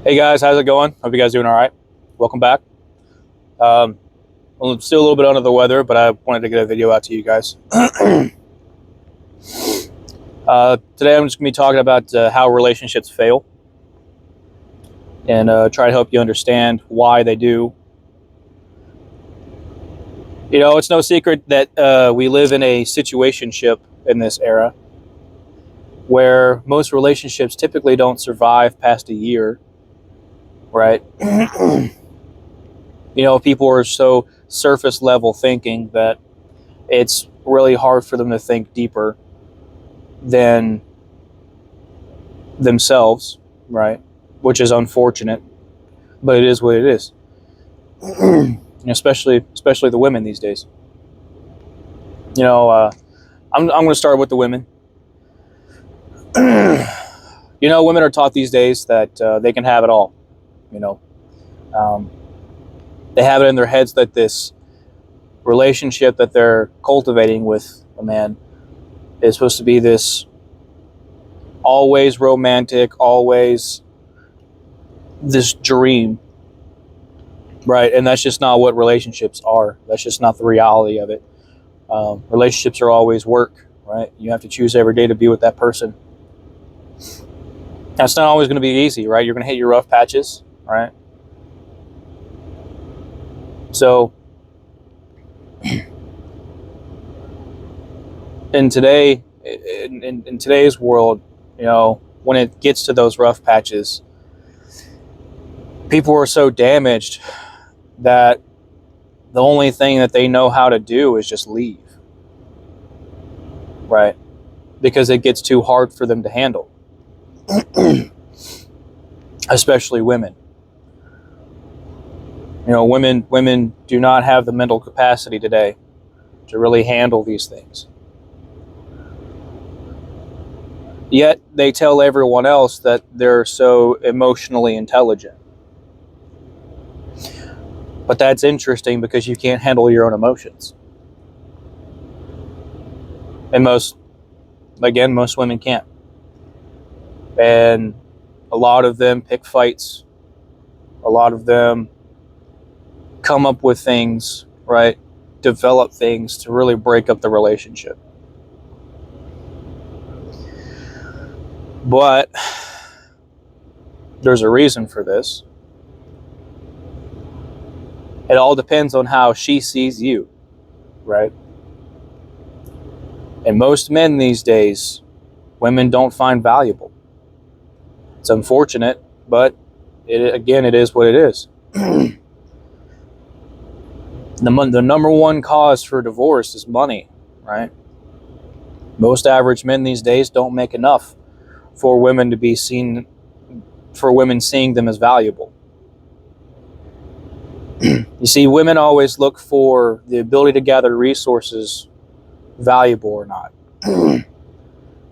Hey guys, how's it going? Hope you guys doing all right. Welcome back. Um, I'm still a little bit under the weather, but I wanted to get a video out to you guys. Today I'm just going to be talking about how relationships fail and try to help you understand why they do. You know, it's no secret that we live in a situationship in this era where most relationships typically don't survive past a year, right? You know, people are so surface level thinking that it's really hard for them to think deeper than themselves, right? Which is unfortunate, but it is what it is. especially the women these days. You know, I'm going to start with the women. You know, women are taught these days that they can have it all. You know, um, they have it in their heads that this relationship that they're cultivating with a man is supposed to be this always romantic, always this dream, right? And that's just not what relationships are. That's just not the reality of it. Relationships are always work, right? You have to choose every day to be with that person. That's not always going to be easy, right? You're going to hit your rough patches, right? So in today's world, you know, when it gets to those rough patches, people are so damaged that the only thing that they know how to do is just leave, right? Because it gets too hard for them to handle. Especially women. You know, women do not have the mental capacity today to really handle these things. Yet they tell everyone else that they're so emotionally intelligent. But that's interesting because you can't handle your own emotions. And most women can't. And a lot of them pick fights. A lot of them come up with things, right? Develop things to really break up the relationship. But there's a reason for this. It all depends on how she sees you, right? And most men these days, women don't find valuable. It's unfortunate, but it is what it is. The number one cause for divorce is money, right? Most average men these days don't make enough for women seeing them as valuable. You see, women always look for the ability to gather resources valuable or not.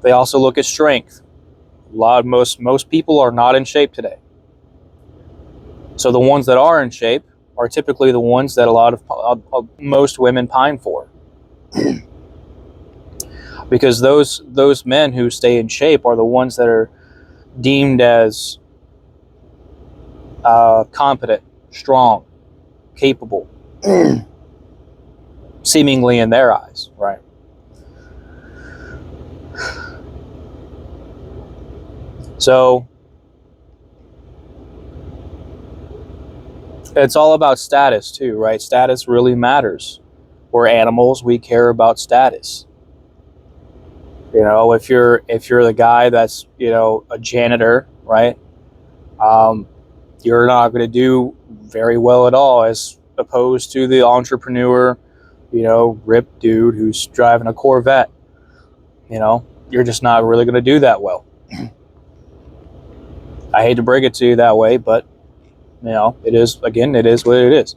They also look at strength. Most people are not in shape today. So the ones that are in shape are typically the ones that most women pine for. Because those men who stay in shape are the ones that are deemed as competent, strong, capable, seemingly in their eyes, right? So it's all about status too, right? Status really matters. We're animals, we care about status. You know, if you're the guy that's, you know, a janitor, right? You're not going to do very well at all as opposed to the entrepreneur, you know, ripped dude who's driving a Corvette. You know, you're just not really going to do that well. I hate to break it to you that way, but, you know, it is what it is.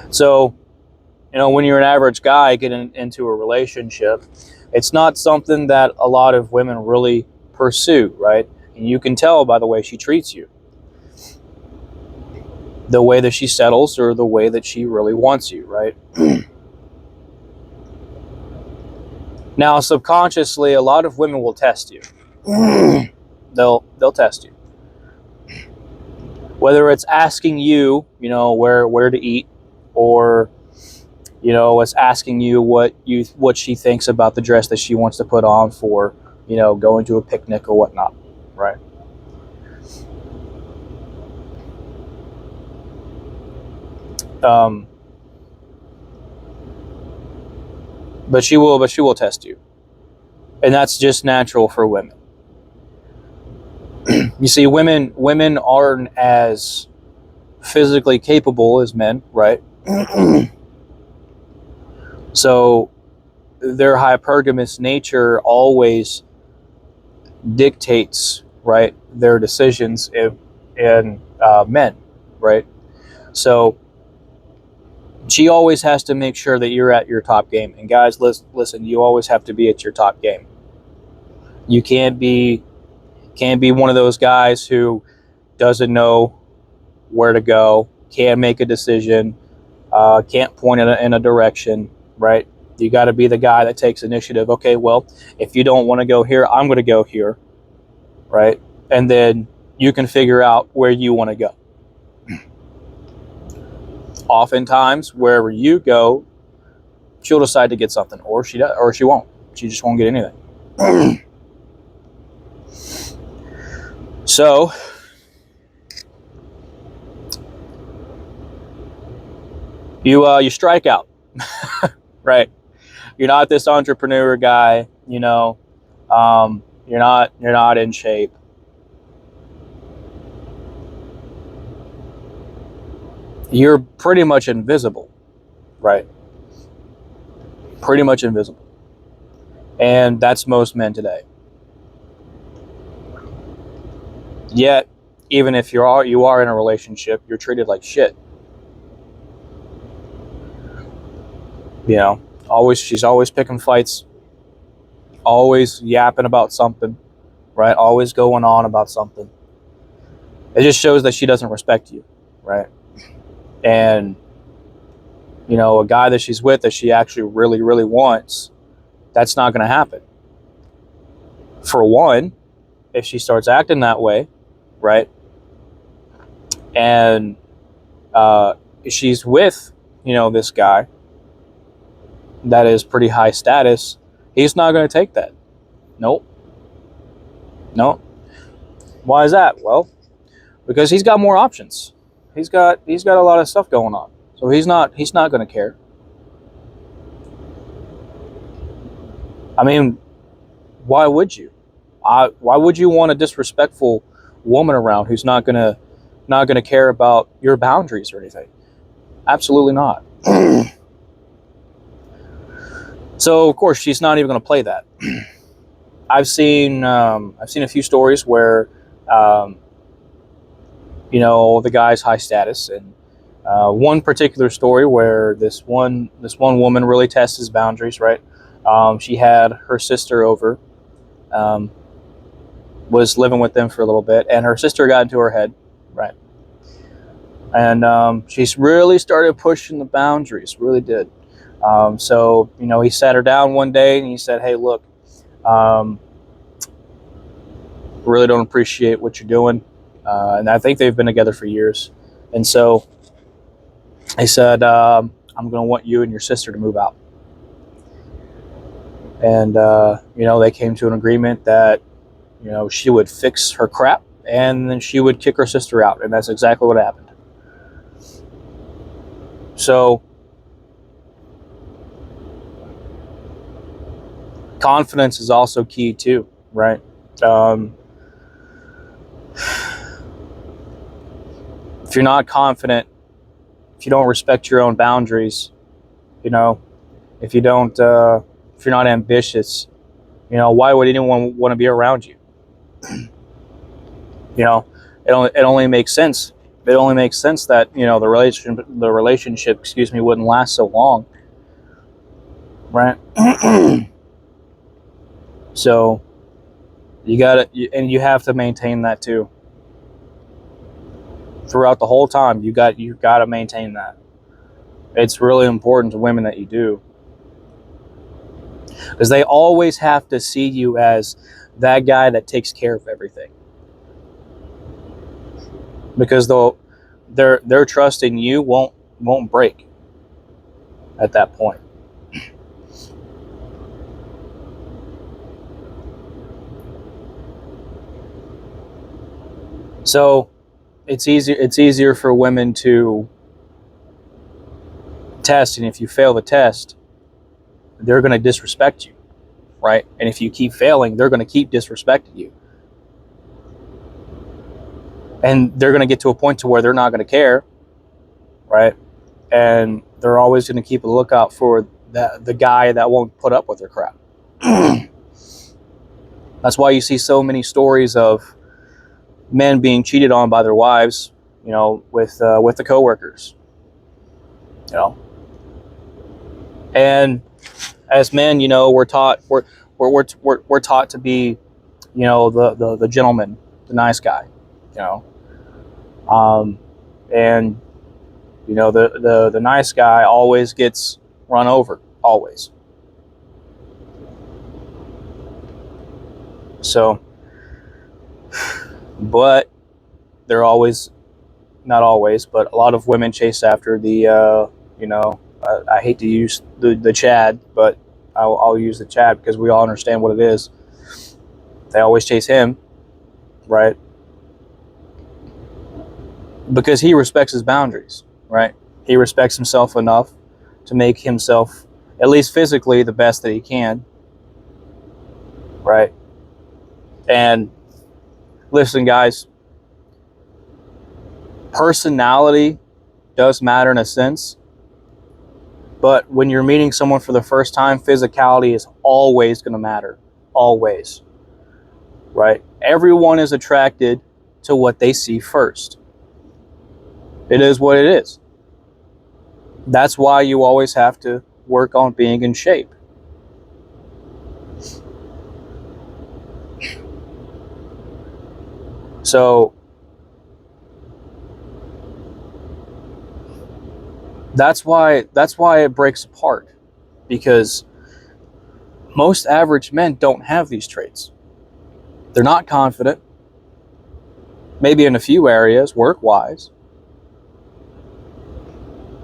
So, you know, when you're an average guy getting into a relationship, it's not something that a lot of women really pursue, right? And you can tell by the way she treats you. The way that she settles or the way that she really wants you, right? Now, subconsciously, a lot of women will test you. They'll test you. Whether it's asking you, where to eat, or it's asking you what she thinks about the dress that she wants to put on for, going to a picnic or whatnot, right? Um, but she will test you, and that's just natural for women. You see, women aren't as physically capable as men, right? So their hypergamous nature always dictates, right, their decisions in men, right? So she always has to make sure that you're at your top game. And guys, listen, you always have to be at your top game. You can't be one of those guys who doesn't know where to go, can't make a decision, can't point in a direction, right? You got to be the guy that takes initiative. Okay, well, if you don't want to go here, I'm going to go here, right? And then you can figure out where you want to go. Oftentimes, wherever you go, she'll decide to get something, or she won't. She just won't get anything. So, you strike out, right? You're not this entrepreneur guy, you're not in shape. You're pretty much invisible, right? Pretty much invisible. And that's most men today. Yet, even if you are in a relationship, you're treated like shit. She's always picking fights, always yapping about something, right? Always going on about something. It just shows that she doesn't respect you, right? And a guy that she's with that she actually really, really wants, that's not going to happen. For one, if she starts acting that way, right? And she's with, this guy that is pretty high status, he's not going to take that. Nope. Why is that? Well, because he's got more options. He's got a lot of stuff going on. So he's not going to care. I mean, why would you? Why would you want a disrespectful woman around who's not gonna care about your boundaries or anything? Absolutely not. So of course she's not even going to play that. I've seen a few stories where the guy's high status, and one particular story where this one woman really tests his boundaries, right? She had her sister over, was living with them for a little bit, and her sister got into her head, right? And she's really started pushing the boundaries, really did. So he sat her down one day and he said, "Hey, look, really don't appreciate what you're doing." And I think they've been together for years. And so he said, "I'm going to want you and your sister to move out." And, they came to an agreement that, she would fix her crap and then she would kick her sister out. And that's exactly what happened. So confidence is also key too, right? If you're not confident, if you don't respect your own boundaries, if you don't, if you're not ambitious, why would anyone want to be around you? It only makes sense. It only makes sense that the relationship, wouldn't last so long, right? So you have to maintain that too. Throughout the whole time, you got to maintain that. It's really important to women that you do, because they always have to see you as that guy that takes care of everything. because their trust in you won't break at that point. So it's easier for women to test, and if you fail the test, they're going to disrespect you, right? And if you keep failing, they're going to keep disrespecting you, and they're going to get to a point to where they're not going to care, right? And they're always going to keep a lookout for the guy that won't put up with their crap. That's why you see so many stories of men being cheated on by their wives, with the coworkers, and as men, we're taught we're taught to be, the gentleman, the nice guy, and the nice guy always gets run over, always. So, but they're always, not always, but a lot of women chase after the, I hate to use the Chad, but I'll use the Chad because we all understand what it is. They always chase him, right? Because he respects his boundaries, right? He respects himself enough to make himself, at least physically, the best that he can, right? And listen, guys, personality does matter in a sense, but when you're meeting someone for the first time, physicality is always going to matter, always, right? Everyone is attracted to what they see first. It is what it is. That's why you always have to work on being in shape. So that's why it breaks apart, because most average men don't have these traits. They're not confident, maybe in a few areas, work-wise,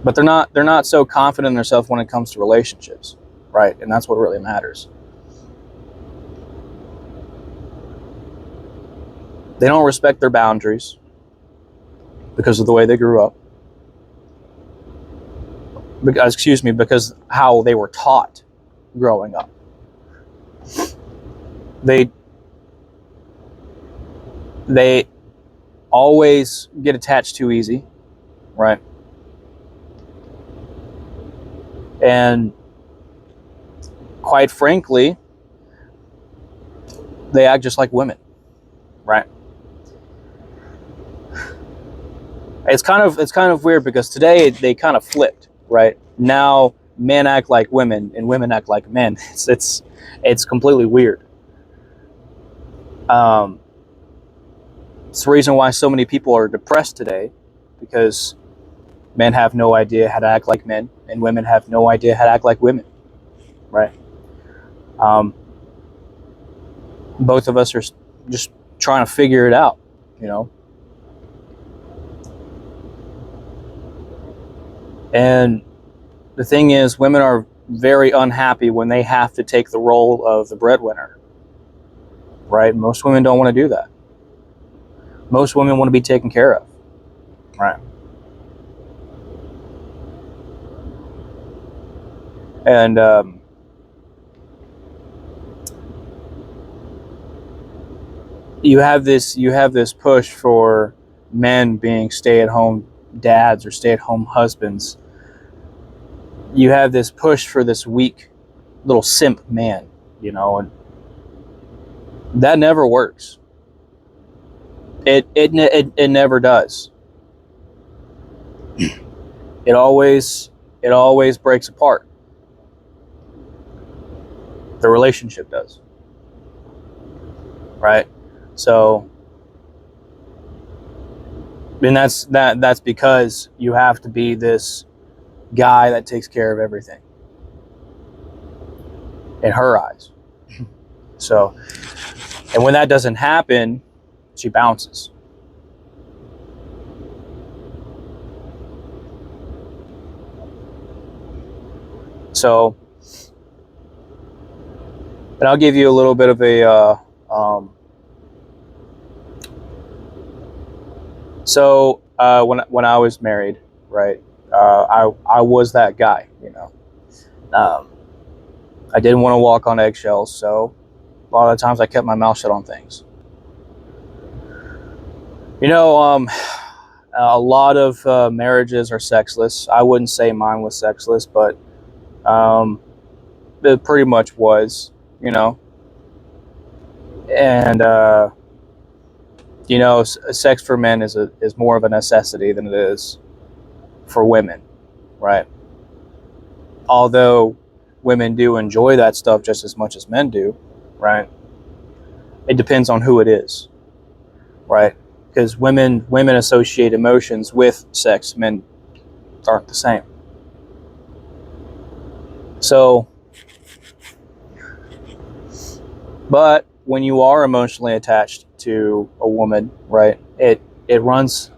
but they're not so confident in themselves when it comes to relationships, right? And that's what really matters. They don't respect their boundaries because of the way they grew up. Because how they were taught growing up. They always get attached too easy, right? And quite frankly, they act just like women, right? It's kind of weird because today they kind of flipped, right? Now men act like women and women act like men. It's completely weird. It's the reason why so many people are depressed today, because men have no idea how to act like men, and women have no idea how to act like women, right? Both of us are just trying to figure it out, And the thing is, women are very unhappy when they have to take the role of the breadwinner, right? Most women don't want to do that. Most women want to be taken care of, right? And you have this push for men being stay-at-home dads or stay-at-home husbands. You have this push for this weak little simp man, and that never works. It never does. It always breaks apart. The relationship does, right? So, and that's because you have to be this guy that takes care of everything in her eyes. So, and when that doesn't happen, she bounces. So, and I'll give you a little bit of a when I was married, right? I was that guy, you know. I didn't want to walk on eggshells, so a lot of the times I kept my mouth shut on things. You know, a lot of marriages are sexless. I wouldn't say mine was sexless, but it pretty much was, you know. And you know, sex for men is more of a necessity than it is for women, right? Although women do enjoy that stuff just as much as men do, right? It depends on who it is, right? Because women associate emotions with sex, men aren't the same. So, but when you are emotionally attached to a woman, right, it hurts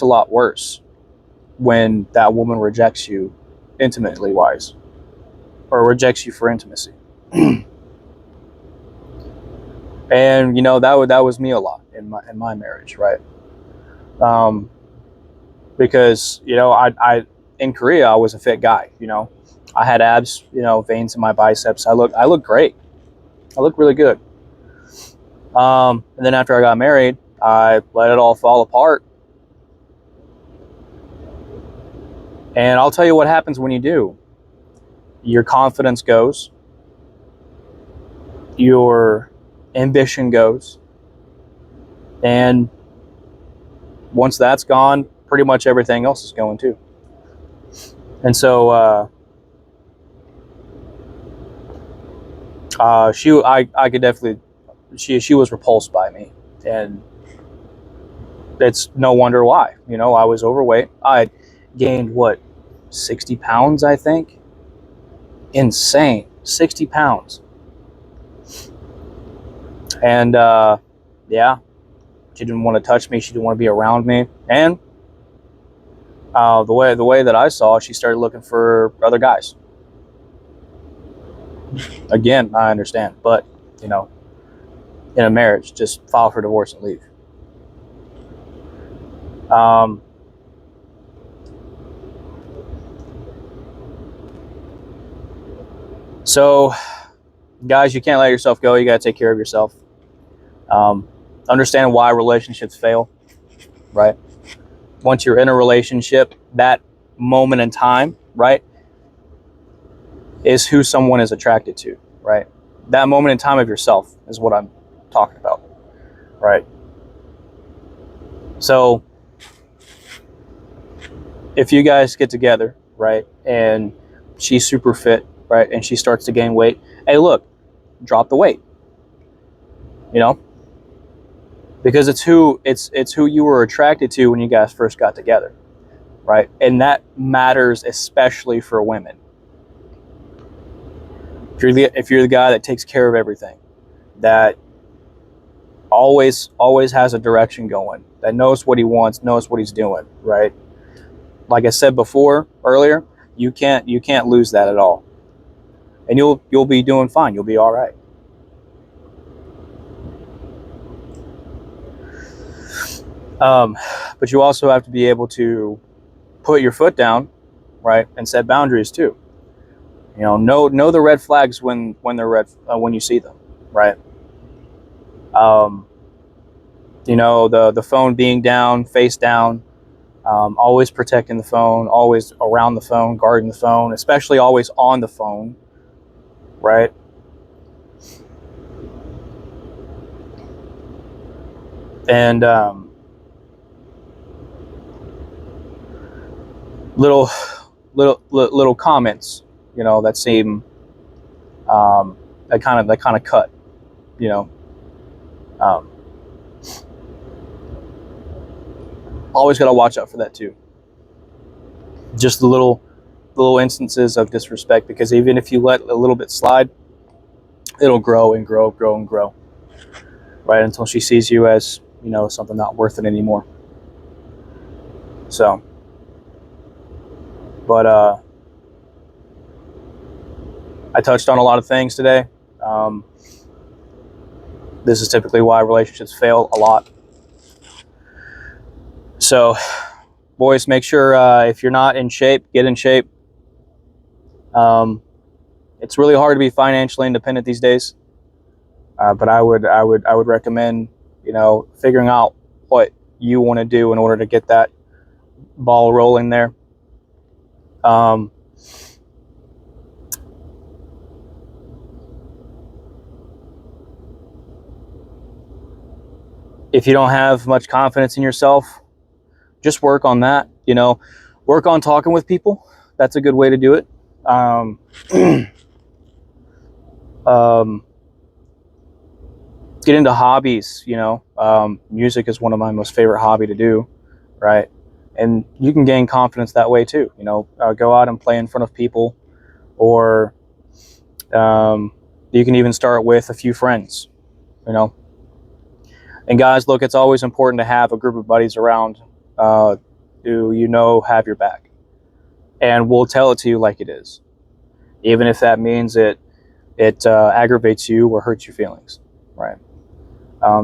a lot worse when that woman rejects you intimately wise, or rejects you for intimacy. And you know, that was me a lot in my marriage, right? Because you know, I in Korea I was a fit guy. You know, I had abs, you know, veins in my biceps. I look great. I look really good. And then after I got married, I let it all fall apart. And I'll tell you what happens when you do. Your confidence goes. Your ambition goes. And once that's gone, pretty much everything else is going too. And so I could definitely, she was repulsed by me, and it's no wonder why. You know, I was overweight. I gained what, 60 pounds, I think. Insane, 60 pounds. And yeah, she didn't want to touch me. She didn't want to be around me. And the way that I saw, she started looking for other guys. Again, I understand, but you know, in a marriage, just file for divorce and leave. So, guys, you can't let yourself go. You got to take care of yourself. Understand why relationships fail, right? Once you're in a relationship, that moment in time, right, is who someone is attracted to, right? That moment in time of yourself is what I'm talking about, right? So if you guys get together, right, and she's super fit, right, and she starts to gain weight, hey, look, drop the weight, you know, because it's who you were attracted to when you guys first got together, right? And that matters especially for women. If you're the guy that takes care of everything, that always has a direction going, that knows what he wants, knows what he's doing, right? Like I said earlier, you can't lose that at all, and you'll be doing fine. You'll be all right. But you also have to be able to put your foot down, right, and set boundaries too. You know the red flags when they're red when you see them, right? You know, the phone being down, face down, always protecting the phone, always around the phone, guarding the phone, especially always on the phone, right? And little comments, you know, that seem that kind of cut, you know. Always got to watch out for that too. Just the little instances of disrespect, because even if you let a little bit slide, it'll grow and grow and grow, right, until she sees you as, you know, something not worth it anymore. So, but I touched on a lot of things today. This is typically why relationships fail a lot. So, boys, make sure if you're not in shape, get in shape. It's really hard to be financially independent these days, but I would recommend, figuring out what you want to do in order to get that ball rolling there. If you don't have much confidence in yourself, just work on that. Work on talking with people. That's a good way to do it. Get into hobbies. Music is one of my most favorite hobby to do, right? And you can gain confidence that way too. Go out and play in front of people, or you can even start with a few friends. And guys, look, it's always important to have a group of buddies around who have your back and will tell it to you like it is, even if that means it aggravates you or hurts your feelings, right?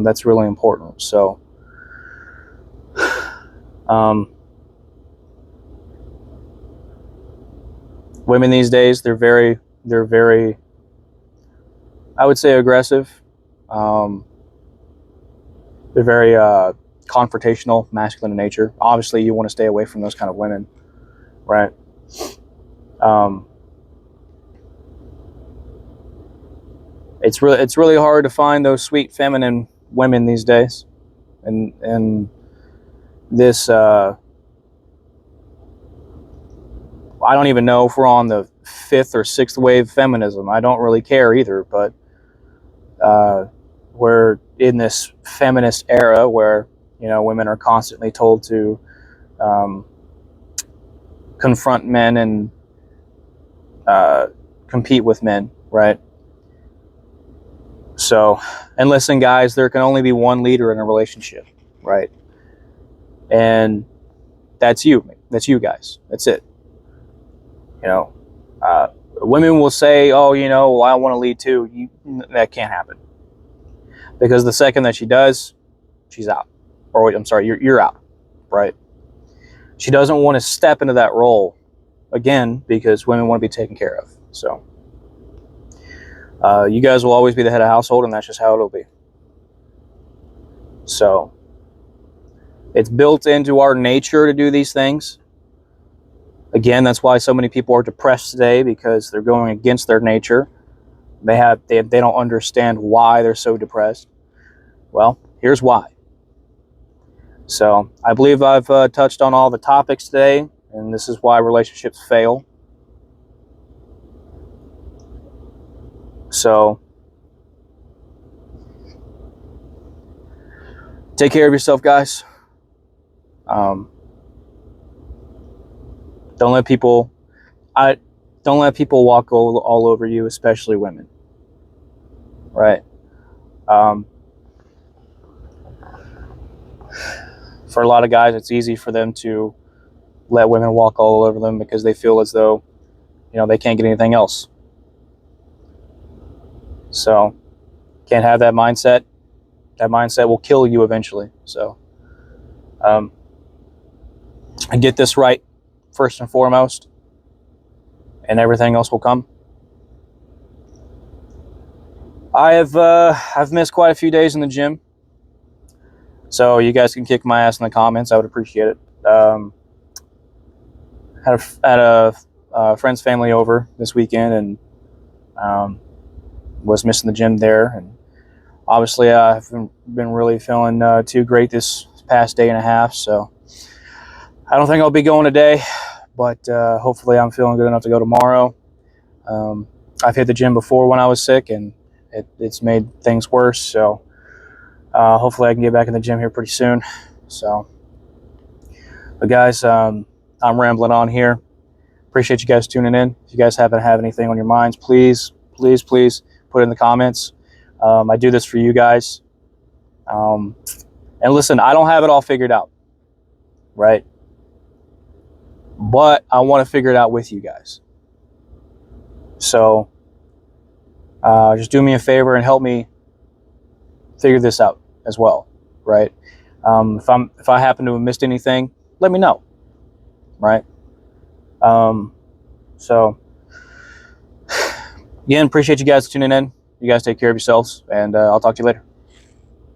That's really important. So, women these days, they're very, I would say, aggressive. They're very confrontational, masculine in nature. Obviously, you want to stay away from those kind of women, right? It's really hard to find those sweet, feminine women these days, and this I don't even know if we're on the 5th or 6th wave feminism. I don't really care either, but we're in this feminist era where women are constantly told to confront men and compete with men, right? So, and listen, guys, there can only be one leader in a relationship, right? And that's you. That's you guys. That's it. Women will say, "Oh, well, I want to lead too." That can't happen, because the second that she does, she's out. Or I'm sorry, you're out, right? She doesn't want to step into that role again, because women want to be taken care of. So, you guys will always be the head of household, and that's just how it'll be. So, it's built into our nature to do these things. Again, that's why so many people are depressed today, because they're going against their nature. They don't understand why they're so depressed. Well, here's why. So, I believe I've touched on all the topics today, and this is why relationships fail. So, take care of yourself, guys. Don't let people walk all over you, especially women. Right? For a lot of guys, it's easy for them to let women walk all over them because they feel as though, they can't get anything else. So, can't have that mindset. That mindset will kill you eventually. So, get this right first and foremost, and everything else will come. I've missed quite a few days in the gym, so you guys can kick my ass in the comments. I would appreciate it. Had a friend's family over this weekend, and was missing the gym there. And obviously, I've been really feeling too great this past day and a half. So I don't think I'll be going today, but hopefully I'm feeling good enough to go tomorrow. I've hit the gym before when I was sick, and it's made things worse. So hopefully I can get back in the gym here pretty soon. So, but guys, I'm rambling on here. Appreciate you guys tuning in. If you guys haven't have anything on your minds, please put it in the comments. I do this for you guys. And listen, I don't have it all figured out, right? But I want to figure it out with you guys. So just do me a favor and help me figure this out as well, right? If I happen to have missed anything, let me know, right? So again, appreciate you guys tuning in. You guys take care of yourselves, and I'll talk to you later.